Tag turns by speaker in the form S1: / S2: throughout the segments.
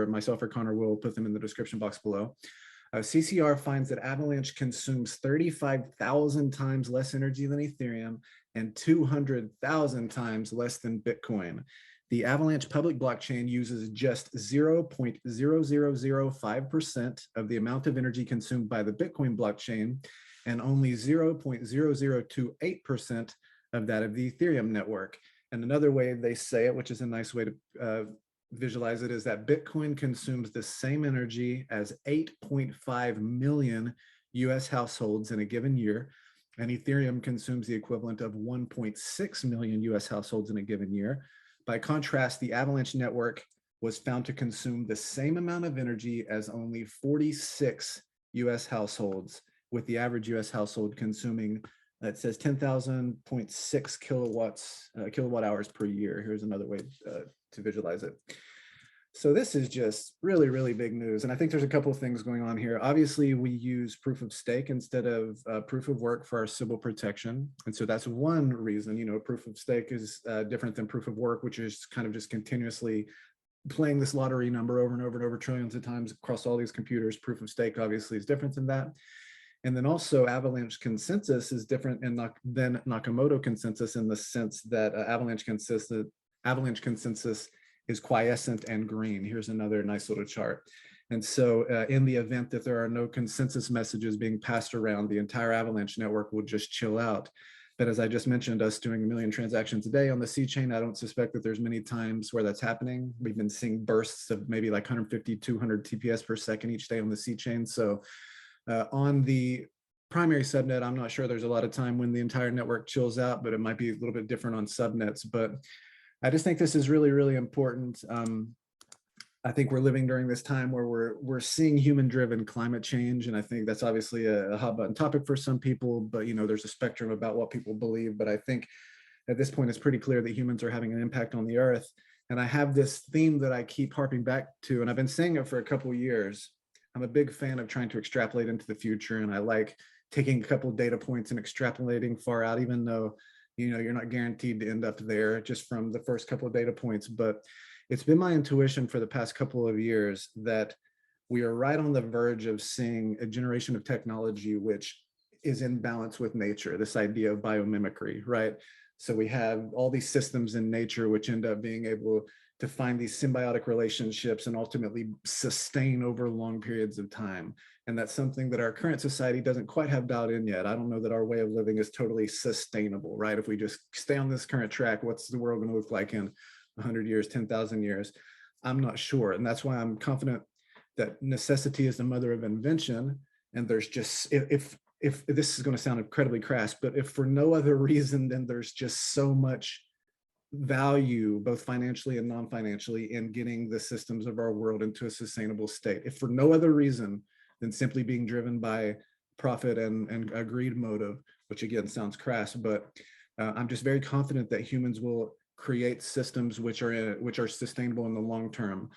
S1: or myself or Connor will put them in the description box below. CCR finds that Avalanche consumes 35,000 times less energy than Ethereum and 200,000 times less than Bitcoin. The Avalanche public blockchain uses just 0.0005% of the amount of energy consumed by the Bitcoin blockchain and only 0.0028% of that of the Ethereum network. And another way they say it, which is a nice way to visualize it, is that Bitcoin consumes the same energy as 8.5 million US households in a given year, and Ethereum consumes the equivalent of 1.6 million US households in a given year. By contrast, the Avalanche network was found to consume the same amount of energy as only 46 US households, with the average US household consuming, it says 10,000.6 kilowatt hours per year. Here's another way to visualize it. So this is just really, really big news. And I think there's a couple of things going on here. Obviously, we use proof of stake instead of proof of work for our Sybil protection. And so that's one reason, proof of stake is different than proof of work, which is kind of just continuously playing this lottery number over and over and over trillions of times across all these computers. Proof of stake obviously is different than that. And then also Avalanche consensus is different than Nakamoto consensus in the sense that Avalanche consensus is quiescent and green. Here's another nice little chart. And so in the event that there are no consensus messages being passed around, the entire Avalanche network will just chill out. But as I just mentioned, us doing 1 million transactions a day on the C chain, I don't suspect that there's many times where that's happening. We've been seeing bursts of maybe like 150, 200 TPS per second each day on the C chain. So on the primary subnet, I'm not sure there's a lot of time when the entire network chills out, but it might be a little bit different on subnets. But I just think this is really, really important. I think we're living during this time where we're seeing human-driven climate change, and I think that's obviously a hot button topic for some people. But there's a spectrum about what people believe. But I think at this point, it's pretty clear that humans are having an impact on the Earth. And I have this theme that I keep harping back to, and I've been saying it for a couple of years. I'm a big fan of trying to extrapolate into the future, and I like taking a couple of data points and extrapolating far out, even though you're not guaranteed to end up there just from the first couple of data points. But it's been my intuition for the past couple of years that we are right on the verge of seeing a generation of technology which is in balance with nature, this idea of biomimicry, right? So we have all these systems in nature which end up being able to find these symbiotic relationships and ultimately sustain over long periods of time. And that's something that our current society doesn't quite have dialed in yet. I don't know that our way of living is totally sustainable, right? If we just stay on this current track, what's the world going to look like in 100 years, 10,000 years? I'm not sure. And that's why I'm confident that necessity is the mother of invention. And there's just, if this is going to sound incredibly crass, but if for no other reason, then there's just so much value, both financially and non-financially, in getting the systems of our world into a sustainable state. If for no other reason than simply being driven by profit and a greed motive, which again sounds crass, but I'm just very confident that humans will create systems which are sustainable in the long term.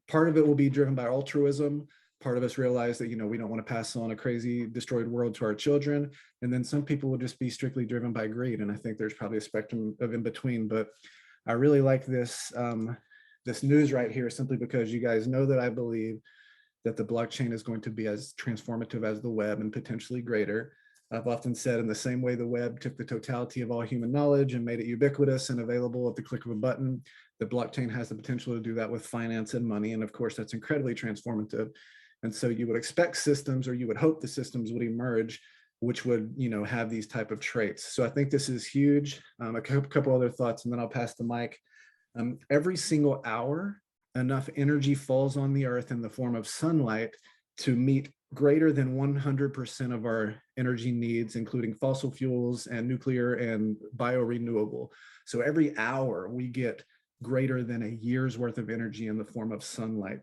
S1: Part of it will be driven by altruism. Part of us realize that we don't want to pass on a crazy destroyed world to our children, and then some people will just be strictly driven by greed. And I think there's probably a spectrum of in between. But I really like this this news right here, simply because you guys know that I believe that the blockchain is going to be as transformative as the web and potentially greater. I've often said, in the same way the web took the totality of all human knowledge and made it ubiquitous and available at the click of a button, the blockchain has the potential to do that with finance and money. And of course, that's incredibly transformative. And so you would expect systems, or you would hope the systems would emerge, which would, have these type of traits. So I think this is huge. A couple other thoughts, and then I'll pass the mic. Every single hour, enough energy falls on the earth in the form of sunlight to meet greater than 100% of our energy needs, including fossil fuels and nuclear and biorenewable. So every hour we get greater than a year's worth of energy in the form of sunlight.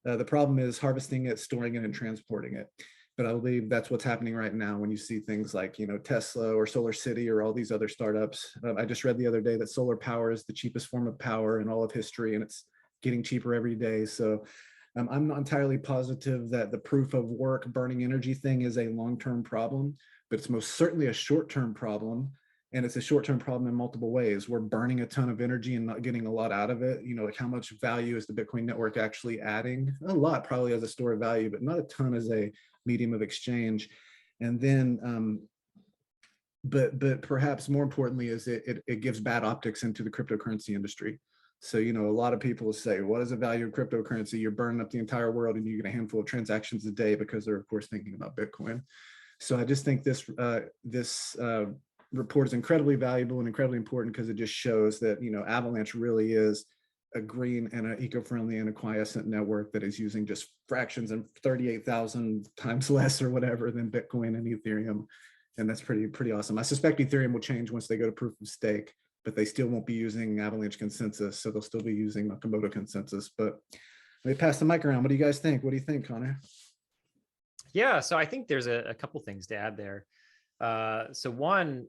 S1: The problem is harvesting it, storing it, and transporting it. But I believe that's what's happening right now when you see things like, Tesla or Solar City or all these other startups. I just read the other day that solar power is the cheapest form of power in all of history, and it's getting cheaper every day. So I'm not entirely positive that the proof of work burning energy thing is a long-term problem, but it's most certainly a short-term problem. And it's a short-term problem in multiple ways. We're burning a ton of energy and not getting a lot out of it. Like how much value is the Bitcoin network actually adding? A lot, probably, as a store of value, but not a ton as a medium of exchange. And then, but perhaps more importantly is it gives bad optics into the cryptocurrency industry. So, a lot of people say, what is the value of cryptocurrency? You're burning up the entire world and you get a handful of transactions a day, because they're, of course, thinking about Bitcoin. So I just think this report is incredibly valuable and incredibly important, because it just shows that, Avalanche really is a green and an eco-friendly and a quiescent network that is using just fractions and 38,000 times less or whatever than Bitcoin and Ethereum. And that's pretty awesome. I suspect Ethereum will change once they go to proof of stake, but they still won't be using Avalanche consensus. So they'll still be using Nakamoto consensus. But let me pass the mic around. What do you guys think? What do you think, Connor?
S2: Yeah, so I think there's a couple things to add there. So one,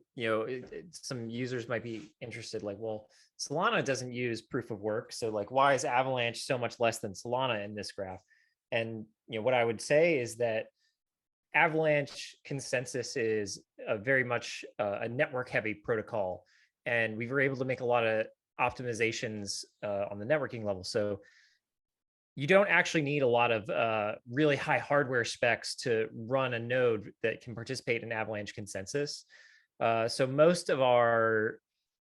S2: some users might be interested, like, well, Solana doesn't use proof of work. So like, why is Avalanche so much less than Solana in this graph? And, what I would say is that Avalanche consensus is very much a network heavy protocol. And we were able to make a lot of optimizations on the networking level. So you don't actually need a lot of really high hardware specs to run a node that can participate in Avalanche consensus. So most of our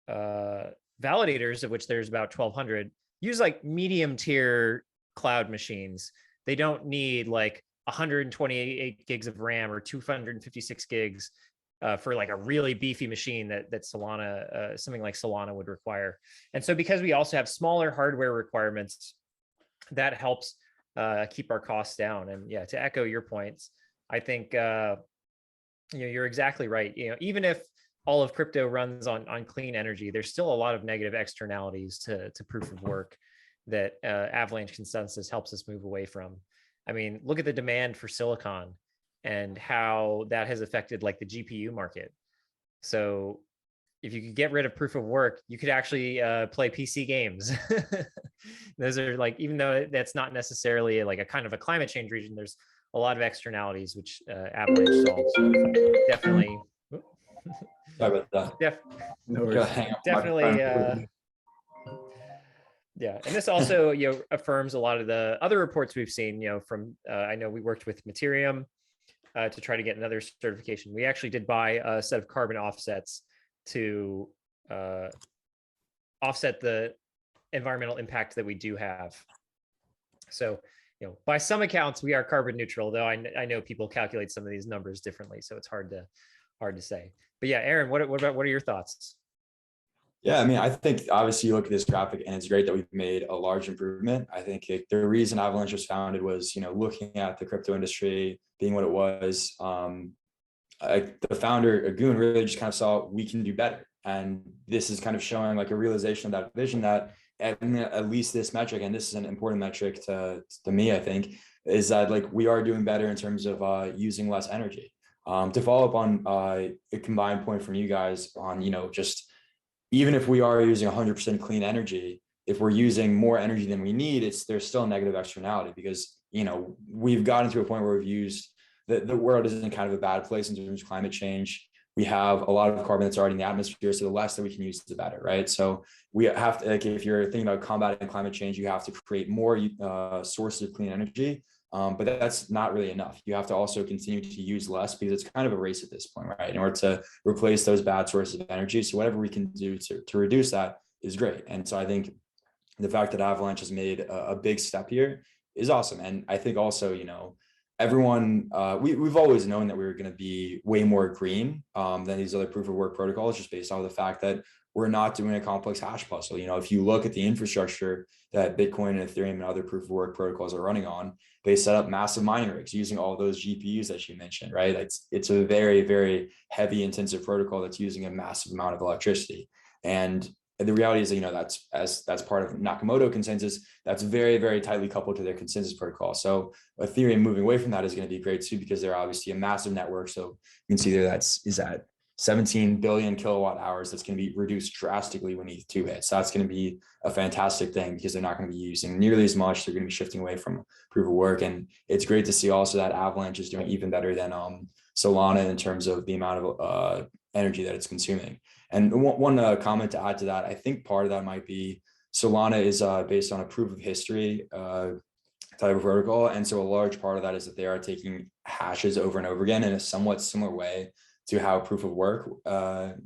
S2: validators, of which there's about 1,200, use like medium tier cloud machines. They don't need like 128 gigs of RAM or 256 gigs for like a really beefy machine that Solana, something like Solana would require. And so because we also have smaller hardware requirements, that helps keep our costs down. And yeah, to echo your points, I think you're exactly right. Even if all of crypto runs on clean energy, there's still a lot of negative externalities to proof of work that Avalanche consensus helps us move away from. I mean, look at the demand for silicon and how that has affected like the GPU market. So if you could get rid of proof of work, you could actually play PC games. Those are like, even though that's not necessarily like a kind of a climate change region, there's a lot of externalities which Avalanche solves. So definitely.
S3: Sorry about that.
S2: Definitely. Yeah, and this also affirms a lot of the other reports we've seen. From I know we worked with Materium to try to get another certification. We actually did buy a set of carbon offsets to offset the environmental impact that we do have. So, by some accounts, we are carbon neutral, though I know people calculate some of these numbers differently, so it's hard to say. But yeah, Aaron, what are your thoughts?
S3: Yeah, I mean, I think obviously you look at this graphic and it's great that we've made a large improvement. I think the reason Avalanche was founded was, looking at the crypto industry being what it was. The founder, Agun, really just kind of saw we can do better. And this is kind of showing like a realization of that vision that at least this metric, and this is an important metric to me, I think, is that like we are doing better in terms of using less energy. To follow up on a combined point from you guys on, just even if we are using 100% clean energy, if we're using more energy than we need, there's still a negative externality because, we've gotten to a point where we've used the world is in kind of a bad place in terms of climate change. We have a lot of carbon that's already in the atmosphere, so the less that we can use, the better, right? So we have to, like, if you're thinking about combating climate change, you have to create more sources of clean energy, but that's not really enough. You have to also continue to use less because it's kind of a race at this point, right? In order to replace those bad sources of energy. So whatever we can do to reduce that is great. And so I think the fact that Avalanche has made a big step here is awesome. And I think also, everyone, we've always known that we were going to be way more green than these other proof of work protocols, just based on the fact that we're not doing a complex hash puzzle. If you look at the infrastructure that Bitcoin and Ethereum and other proof of work protocols are running on, they set up massive mining rigs using all those GPUs that you mentioned, right? It's a very, very heavy intensive protocol that's using a massive amount of electricity. And the reality is, that's part of Nakamoto consensus. That's very, very tightly coupled to their consensus protocol. So Ethereum moving away from that is going to be great too, because they're obviously a massive network. So you can see there is at 17 billion kilowatt hours. That's going to be reduced drastically when ETH2 hits. So that's going to be a fantastic thing because they're not going to be using nearly as much. They're going to be shifting away from proof of work. And it's great to see also that Avalanche is doing even better than Solana in terms of the amount of energy that it's consuming. And one comment to add to that, I think part of that might be Solana is based on a proof of history type of protocol. And so a large part of that is that they are taking hashes over and over again in a somewhat similar way to how proof of work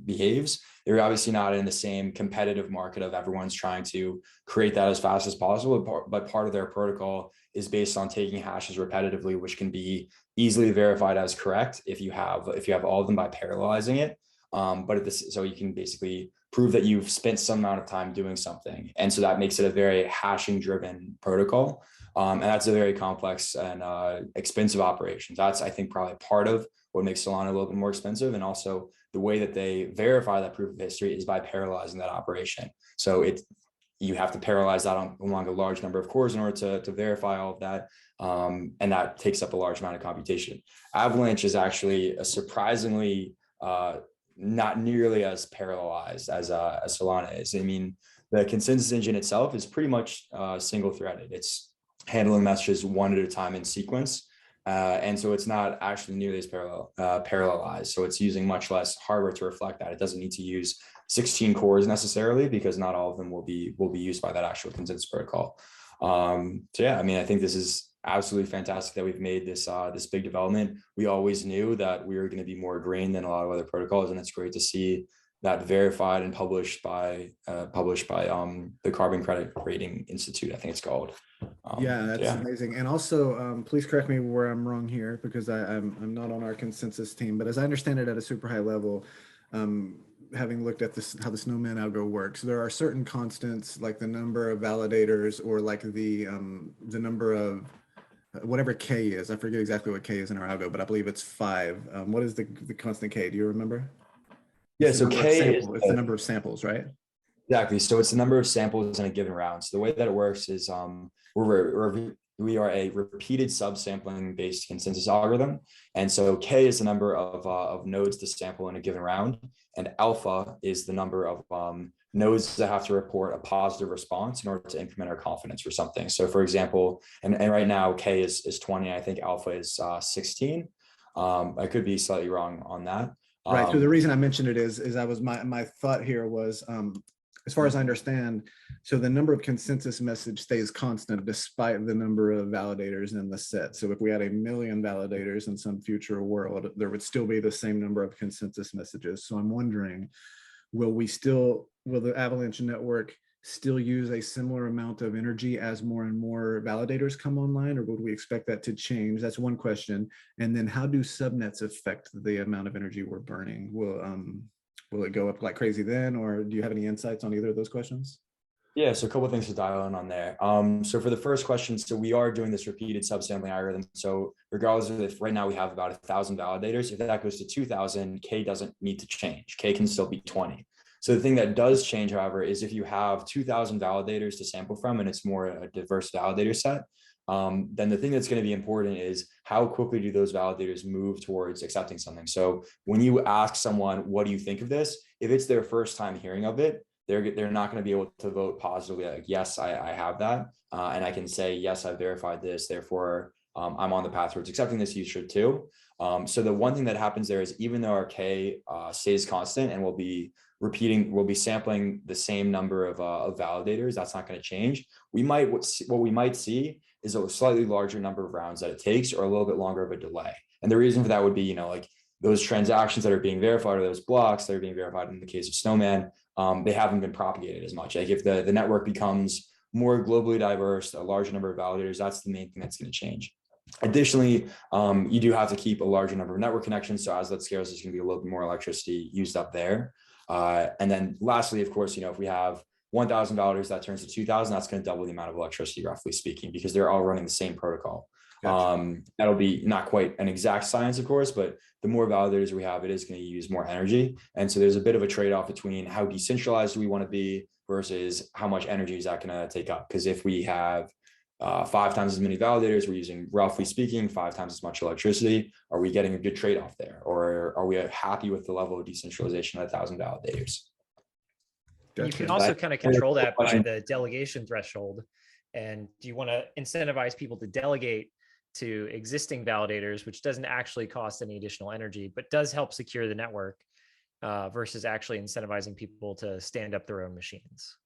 S3: behaves. They're obviously not in the same competitive market of everyone's trying to create that as fast as possible, but part of their protocol is based on taking hashes repetitively, which can be easily verified as correct if you have all of them by parallelizing it. So you can basically prove that you've spent some amount of time doing something. And so that makes it a very hashing driven protocol. And that's a very complex and expensive operation. That's, I think, probably part of what makes Solana a little bit more expensive. And also the way that they verify that proof of history is by parallelizing that operation. So you have to parallelize that along a large number of cores in order to verify all of that. And that takes up a large amount of computation. Avalanche is actually a surprisingly not nearly as parallelized as Solana is. I mean, the consensus engine itself is pretty much single threaded. It's handling messages one at a time in sequence. And so it's not actually nearly as parallelized. So it's using much less hardware to reflect that. It doesn't need to use 16 cores necessarily, because not all of them will be used by that actual consensus protocol. So yeah, I mean, I think this is absolutely fantastic that we've made this big development. We always knew that we were going to be more green than a lot of other protocols, and it's great to see that verified and published by the Carbon Credit Rating Institute, I think it's called.
S1: Yeah, that's amazing. And also, please correct me where I'm wrong here, because I'm not on our consensus team, but as I understand it at a super high level, having looked at this, how the Snowman algo works, there are certain constants like the number of validators, or like the number of whatever K is. I forget exactly what K is in our algo, but I believe it's 5. What is the constant K? Do you remember?
S3: Yeah, so K
S1: is it's the number of samples, right?
S3: Exactly. So it's the number of samples in a given round. So the way that it works is we are a repeated subsampling based consensus algorithm. And so K is the number of nodes to sample in a given round. And alpha is the number of nodes that have to report a positive response in order to increment our confidence for something. So for example, and right now K is 20, I think alpha is 16. I could be slightly wrong on that.
S1: Right. So the reason I mentioned it is I was my thought here was, as far as I understand, so the number of consensus message stays constant despite the number of validators in the set. So if we had 1 million validators in some future world, there would still be the same number of consensus messages. So I'm wondering, will the Avalanche network still use a similar amount of energy as more and more validators come online, or would we expect that to change? That's one question. And then how do subnets affect the amount of energy we're burning? Will it go up like crazy then, or do you have any insights on either of those questions?
S3: Yeah, so a couple of things to dial in on there. So for the first question, so we are doing this repeated subsampling algorithm. So regardless of if right now we have about 1,000 validators, if that goes to 2,000, K doesn't need to change. K can still be 20. So the thing that does change, however, is if you have 2,000 validators to sample from, and it's more a diverse validator set, then the thing that's going to be important is how quickly do those validators move towards accepting something. So when you ask someone, what do you think of this? If it's their first time hearing of it, they're not going to be able to vote positively, like, yes, I have that. And I can say, yes, I verified this. Therefore, I'm on the path towards accepting this. You should too. So the one thing that happens there is, even though our K stays constant and we'll be sampling the same number of validators, that's not going to change. What we might see is a slightly larger number of rounds that it takes, or a little bit longer of a delay. And the reason for that would be, like those transactions that are being verified, or those blocks that are being verified in the case of Snowman, they haven't been propagated as much. Like if the network becomes more globally diverse, a larger number of validators, that's the main thing that's going to change. Additionally, you do have to keep a larger number of network connections. So as that scales, there's going to be a little bit more electricity used up there. And then lastly, of course, if we have 1,000 validators that turns to 2,000, that's going to double the amount of electricity, roughly speaking, because they're all running the same protocol. Gotcha. That'll be not quite an exact science, of course, but the more validators we have, it is going to use more energy. And so there's a bit of a trade-off between how decentralized we want to be versus how much energy is that going to take up. Because if we have 5 times as many validators, we're using, roughly speaking, 5 times as much electricity. Are we getting a good trade-off there? Or are we happy with the level of decentralization at 1,000 validators?
S2: Gotcha. You can also kind of control that by the delegation threshold. And do you want to incentivize people to delegate to existing validators, which doesn't actually cost any additional energy, but does help secure the network? versus actually incentivizing people to stand up their own machines.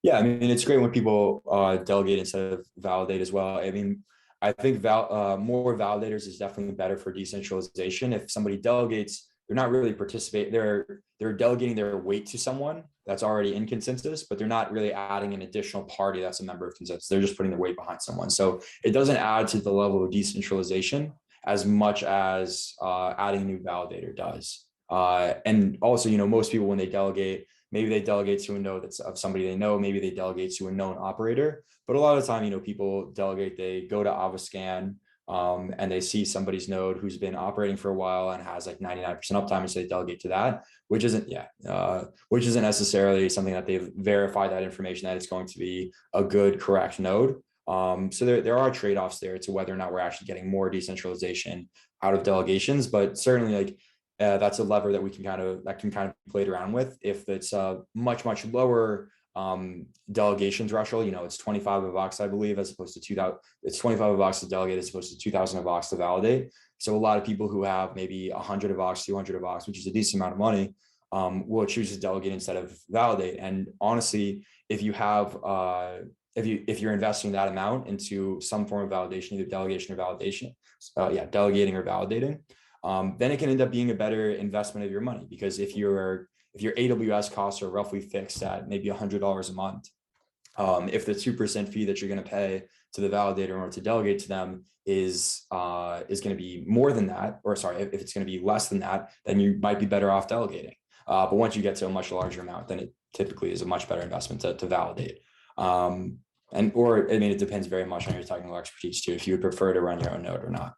S3: Yeah, I mean, it's great when people delegate instead of validate as well. I mean, I think more validators is definitely better for decentralization. If somebody delegates, they're not really participating. They're delegating their weight to someone that's already in consensus, but they're not really adding an additional party that's a member of consensus. They're just putting their weight behind someone. So it doesn't add to the level of decentralization as much as adding a new validator does. And also, most people, when they delegate, maybe they delegate to a node that's of somebody they know, maybe they delegate to a known operator. But a lot of the time, people delegate, they go to Avascan and they see somebody's node who's been operating for a while and has like 99% uptime, and so they delegate to that, which isn't necessarily something that they've verified that information that it's going to be a good, correct node. So there are trade-offs there to whether or not we're actually getting more decentralization out of delegations, but certainly that's a lever that can kind of be played around with. If it's a much lower delegation threshold, it's 25 Avox, I believe, as opposed to 2,000. It's 25 Avox to delegate as opposed to 2,000 Avox to validate. So a lot of people who have maybe 100 Avox, 200 Avox, which is a decent amount of money, will choose to delegate instead of validate. And honestly, if you have if you're investing that amount into some form of validation, either delegation or validation, delegating or validating, then it can end up being a better investment of your money. Because if your AWS costs are roughly fixed at maybe $100 a month, if the 2% fee that you're going to pay to the validator or to delegate to them is going to be more than that, or sorry, if it's going to be less than that, then you might be better off delegating. But once you get to a much larger amount, then it typically is a much better investment to validate. It depends very much on your technical expertise too, if you would prefer to run your own node or not.